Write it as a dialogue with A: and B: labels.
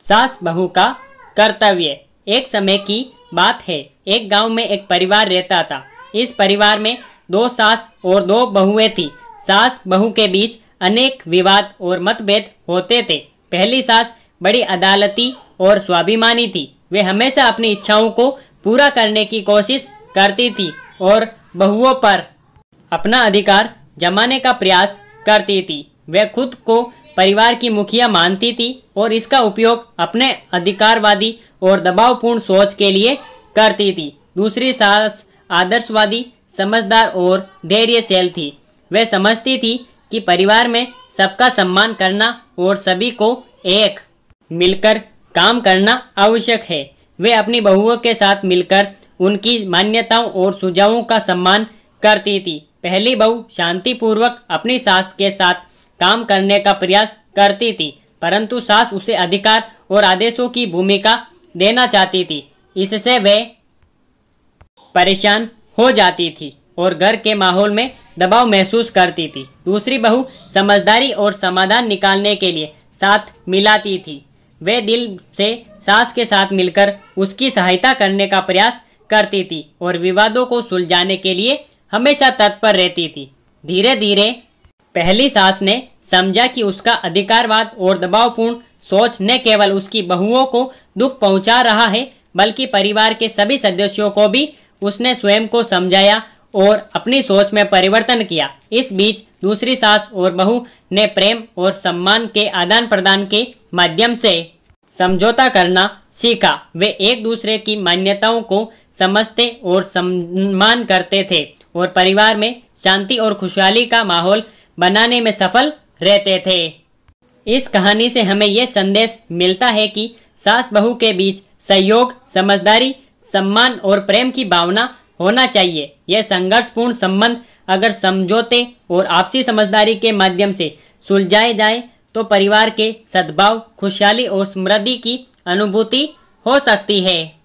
A: सास बहू का कर्तव्य। एक समय की बात है, एक गांव में एक परिवार रहता था। इस परिवार में 2 सास और 2 बहुएं थी। सास बहू के बीच अनेक विवाद और मतभेद होते थे। पहली सास बड़ी अदालती और स्वाभिमानी थी। वे हमेशा अपनी इच्छाओं को पूरा करने की कोशिश करती थी और बहुओं पर अपना अधिकार जमाने का प्रयास करती थी। वे खुद को परिवार की मुखिया मानती थी और इसका उपयोग अपने अधिकारवादी और दबावपूर्ण सोच के लिए करती थी। दूसरी सास आदर्शवादी, समझदार और धैर्यशील थी। वे समझती थी कि परिवार में सबका सम्मान करना और सभी को एक मिलकर काम करना आवश्यक है। वे अपनी बहुओं के साथ मिलकर उनकी मान्यताओं और सुझावों का सम्मान करती थी। पहली बहू शांतिपूर्वक अपनी सास के साथ काम करने का प्रयास करती थी, परंतु सास उसे अधिकार और आदेशों की भूमिका देना चाहती थी। इससे वे परेशान हो जाती थी और घर के माहौल में दबाव महसूस करती थी। दूसरी बहू समझदारी और समाधान निकालने के लिए साथ मिलाती थी। वे दिल से सास के साथ मिलकर उसकी सहायता करने का प्रयास करती थी और विवादों को सुलझाने के लिए हमेशा तत्पर रहती थी। धीरे धीरे पहली सास ने समझा कि उसका अधिकारवाद और दबावपूर्ण सोच न केवल उसकी बहुओं को दुख पहुंचा रहा है, बल्कि परिवार के सभी सदस्यों को भी। उसने स्वयं को समझाया और अपनी सोच में परिवर्तन किया। इस बीच दूसरी सास और बहू ने प्रेम और सम्मान के आदान प्रदान के माध्यम से समझौता करना सीखा। वे एक दूसरे की मान्यताओं को समझते और सम्मान करते थे और परिवार में शांति और खुशहाली का माहौल बनाने में सफल रहते थे। इस कहानी से हमें यह संदेश मिलता है कि सास बहू के बीच सहयोग, समझदारी, सम्मान और प्रेम की भावना होना चाहिए। यह संघर्षपूर्ण संबंध अगर समझौते और आपसी समझदारी के माध्यम से सुलझाए जाए तो परिवार के सद्भाव, खुशहाली और समृद्धि की अनुभूति हो सकती है।